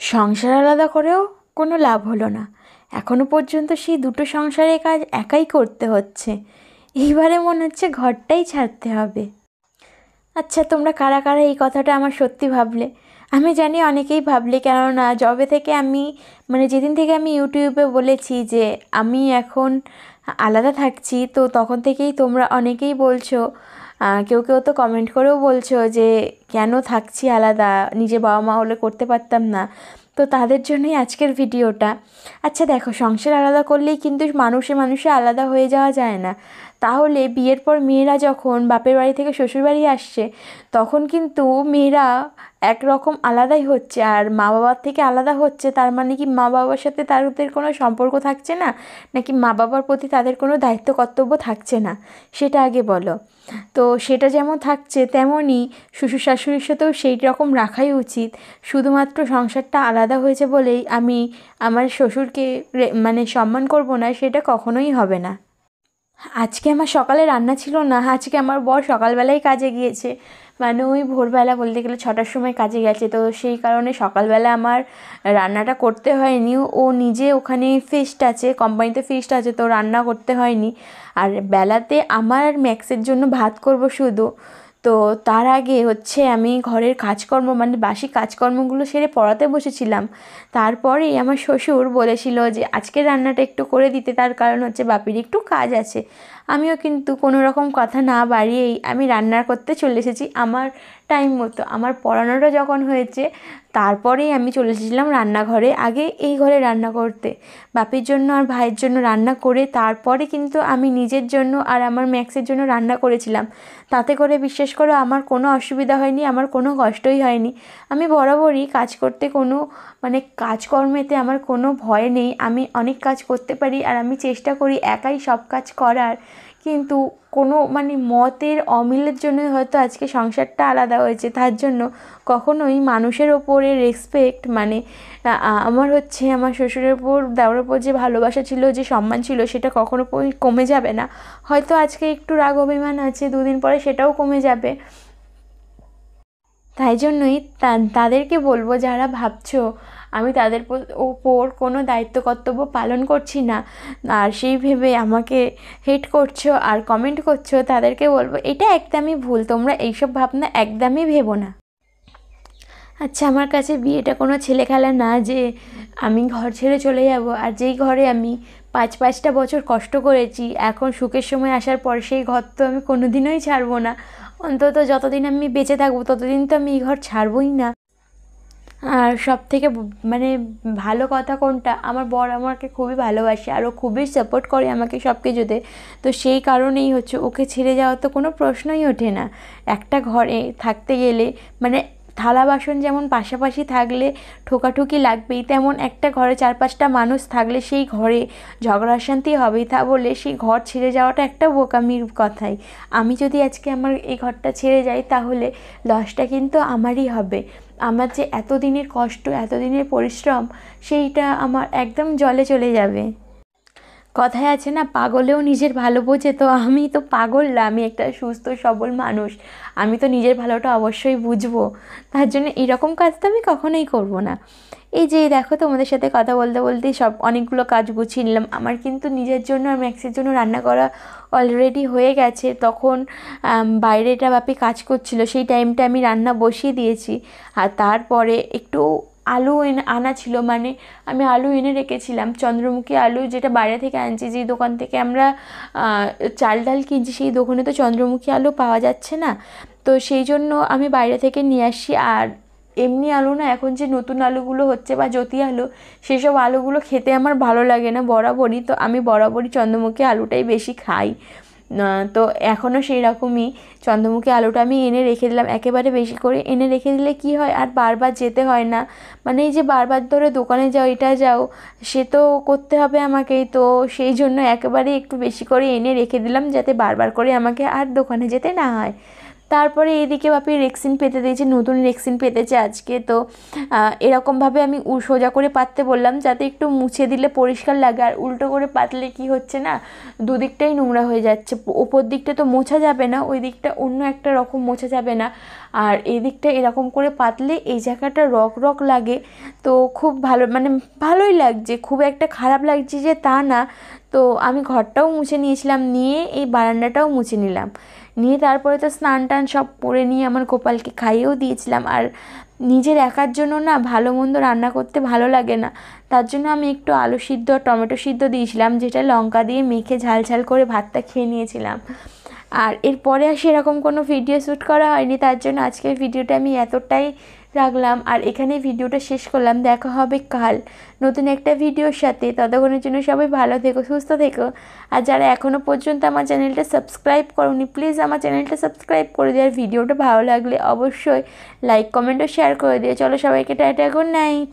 সংসার আলাদা করেও কোনো লাভ হলো না। এখনো পর্যন্ত সেই দুটো সংসারের কাজ একাই করতে হচ্ছে। এইবারে মনে হচ্ছে ঘরটাই ছাড়তে হবে। আচ্ছা, তোমরা কারা কারা এই কথাটা আমার সত্যি ভাবলে? আমি জানি অনেকেই ভাবলে, কেননা যবে থেকে আমি যেদিন থেকে আমি ইউটিউবে বলেছি যে আমি এখন আলাদা থাকছি, তো তখন থেকেই তোমরা অনেকেই বলছো, কেউ কেউ তো কমেন্ট করেও বলছো যে কেন থাকছি আলাদা, নিজে বাবা মা হলে করতে পারতাম না। তো তাদের জন্যই আজকের ভিডিওটা। আচ্ছা দেখো, সংসার আলাদা করলেই কিন্তু মানুষে মানুষে আলাদা হয়ে যাওয়া যায় না। তাহলে বিয়ের পর মেয়েরা যখন বাপের বাড়ি থেকে শ্বশুর বাড়ি আসছে, তখন কিন্তু মেয়েরা একরকম আলাদাই হচ্ছে, আর মা বাবার থেকে আলাদা হচ্ছে। তার মানে কি মা বাবার সাথে তাদের কোনো সম্পর্ক থাকছে না, নাকি মা বাবার প্রতি তাদের কোনো দায়িত্ব কর্তব্য থাকছে না? সেটা আগে বলো। তো সেটা যেমন থাকছে, তেমনই শ্বশুর শাশুড়ির সাথেও সেই রকম রাখাই উচিত। শুধুমাত্র সংসারটা আলাদা হয়েছে বলেই আমি আমার শ্বশুরকে সম্মান করব না, সেটা কখনোই হবে না। আজকে আমার সকালে রান্না ছিল না। আজকে আমার বর সকালবেলাই কাজে গিয়েছে, ওই ভোরবেলা বলতে গেলে 6টার সময় কাজে গেছে। তো সেই কারণে সকালবেলা আমার রান্নাটা করতে হয়নি। ও নিজে ওখানে ফিস্ট আছে, কোম্পানিতে ফিস্ট আছে, তো রান্না করতে হয়নি। আর বেলাতে আমার আর ম্যাক্সের জন্য ভাত করব শুধু। তো তার আগে আমি ঘরের কাজকর্ম বাসি কাজকর্মগুলো সেরে পড়াতে বসেছিলাম। তারপরেই আমার শ্বশুর বলেছিল যে আজকের রান্নাটা একটু করে দিতে, তার কারণ বাপির একটু কাজ আছে। আমিও কিন্তু কোনো রকম কথা না বাড়িয়েই আমি রান্না করতে চলে এসেছি আমার টাইম মতো। আমার পড়ানোটা যখন হয়েছে, তারপরেই আমি চলে এসেছিলাম রান্নাঘরে, আগে এই ঘরে রান্না করতে। বাপির জন্য আর ভাইয়ের জন্য রান্না করে তারপরে কিন্তু আমি নিজের জন্য আর আমার ম্যাক্সের জন্য রান্না করেছিলাম। তাতে করে বিশ্বাস করো, আমার কোনো অসুবিধা হয়নি, আমার কোনো কষ্টই হয়নি। আমি বরাবরই কাজ করতে কোনো কাজকর্মেতে আমার কোনো ভয় নেই। আমি অনেক কাজ করতে পারি, আর আমি চেষ্টা করি একাই সব কাজ করার। কিন্তু কোনো মতের অমিলের জন্যই হয়তো আজকে সংসারটা আলাদা হয়েছে। তার জন্য কখনোই মানুষের ওপরে রেসপেক্ট আমার আমার শ্বশুরের ওপর দেওয়ার ওপর যে ভালোবাসা ছিল, যে সম্মান ছিল, সেটা কখনো কমে যাবে না। হয়তো আজকে একটু রাগ অভিমান আছে, দুদিন পরে সেটাও কমে যাবে। তাই জন্যই তাদেরকে বলবো, যারা ভাবছো আমি তাদের ওপর কোনো দায়িত্ব কর্তব্য পালন করছি না, আর সেই ভেবে আমাকে হেট করছো আর কমেন্ট করছো, তাদেরকে বলবো এটা একদমই ভুল। তোমরা এইসব ভাবনা একদমই ভেবো না। আচ্ছা, আমার কাছে বিয়েটা কোনো ছেলে খেলা না যে আমি ঘর ছেড়ে চলে যাব। আর যেই ঘরে আমি পাঁচটা বছর কষ্ট করেছি, এখন সুখের সময় আসার পর সেই ঘর তো আমি কোনো দিনই ছাড়বো না। অন্তত যতদিন আমি বেঁচে থাকবো ততদিন তো আমি এই ঘর ছাড়বই না। আর সবথেকে ভালো কথা কোনটা, আমার বর আমাকে খুবই ভালোবাসে, আর ও খুবই সাপোর্ট করে আমাকে সব কিছুতে। তো সেই কারণেই ওকে ছেড়ে যাওয়ার তো কোনো প্রশ্নই ওঠে না। একটা ঘরে থাকতে গেলে থালা বাসন যেমন পাশাপাশি থাকলে ঠোকাঠুকি লাগবেই, তেমন একটা ঘরে 4-5টা মানুষ থাকলে সেই ঘরে ঝগড়া অশান্তি হবেই। তা বলে সেই ঘর ছেড়ে যাওয়াটা একটা বোকামির কথাই। আমি যদি আজকে আমার এই ঘরটা ছেড়ে যাই, তাহলে লসটা কিন্তু আমারই হবে। আমার যে এতদিনের কষ্ট, এতদিনের পরিশ্রম, সেইটা আমার একদম জলে চলে যাবে। কথায় আছে না, পাগলেও নিজের ভালো বোঝে। তো আমি তো পাগল না, আমি একটা সুস্থ সবল মানুষ। আমি তো নিজের ভালোটা অবশ্যই বুঝবো। তার জন্য এরকম কাজ তো আমি কখনোই করব না। এই যে দেখো, তোমাদের সাথে কথা বলতে বলতেই সব অনেকগুলো কাজ গুছিয়ে নিলাম। আমার কিন্তু নিজের জন্য আর ম্যাক্সের জন্য রান্না করা অলরেডি হয়ে গেছে। তখন বাইরেটা বাপি কাজ করছিল, সেই টাইমটা আমি রান্না বসিয়ে দিয়েছি। আর তারপরে একটু আলু আনা ছিল, আমি আলু এনে রেখেছিলাম, চন্দ্রমুখী আলু, যেটা বাইরে থেকে আনছি। যেই দোকান থেকে আমরা চাল ডাল কিনছি, সেই দোকানে তো চন্দ্রমুখী আলু পাওয়া যাচ্ছে না। তো সেই জন্য আমি বাইরে থেকে নিয়ে আসি। আর এমনি আলু না, এখন যে নতুন আলুগুলো হচ্ছে বা জ্যোতি আলু, সেসব আলুগুলো খেতে আমার ভালো লাগে না বরাবরই। তো আমি বরাবরই চন্দ্রমুখী আলুটাই বেশি খাই। তো এখনও সেই রকমই চন্দ্রমুখী আলুটা আমি এনে রেখে দিলাম, একেবারে বেশি করে এনে রেখে দিলে কি হয়, আর বারবার যেতে হয় না। এই যে বারবার ধরে দোকানে যাও, এটা যাও, সে তো করতে হবে আমাকেই। তো সেই জন্য একেবারে একটু বেশি করে এনে রেখে দিলাম, যাতে বারবার করে আমাকে আর দোকানে যেতে না হয়। তারপরে এদিকে বাপি রেক্সিন পেতে দিয়েছে, নতুন রেক্সিন পেতেছে আজকে। তো এরকমভাবে আমি সোজা করে পাততে বললাম যাতে একটু মুছে দিলে পরিষ্কার লাগে, আর উল্টো করে পাতলে কি হচ্ছে না, দুদিকটাই নোংরা হয়ে যাচ্ছে। ওপর দিকটা তো মোছা যাবে না, ওই দিকটা অন্য একটা রকম মোছা যাবে না, আর এই দিকটা এরকম করে পাতলে এই জায়গাটা রক রক লাগে। তো খুব ভালো, মানে ভালোই লাগছে, খুব একটা খারাপ লাগছে যে তা না। তো আমি ঘরটাও মুছে নিয়েছিলাম, নিয়ে এই বারান্দাটাও মুছে নিলাম, নিয়ে তারপরে তো স্নান টান সব করে নিয়ে আমার গোপালকে খাইয়েও দিয়েছিলাম। আর নিজের একার জন্য না ভালো মন্দ রান্না করতে ভালো লাগে না, তার জন্য আমি একটু আলু সিদ্ধ টমেটো সিদ্ধ দিয়েছিলাম, যেটা লঙ্কা দিয়ে মেখে ঝাল ঝাল করে ভাতটা খেয়ে নিয়েছিলাম। আর এরপরে আর সেরকম কোনো ভিডিও শ্যুট করা হয়নি, তার জন্য আজকের ভিডিওটা আমি এতটাই রাখলাম, আর এখানে ভিডিওটা শেষ করলাম। দেখা হবে কাল নতুন একটা ভিডিওর সাথে। ততক্ষণের জন্য সবাই ভালো থেকো, সুস্থ থেকো। আর যারা এখনও পর্যন্ত আমার চ্যানেলটা সাবস্ক্রাইব করোনি, প্লিজ আমার চ্যানেলটা সাবস্ক্রাইব করে দিও। আর ভিডিওটা ভালো লাগলে অবশ্যই লাইক কমেন্ট ও শেয়ার করে দিও। চলো সবাইকে টাটা, গুড নাইট।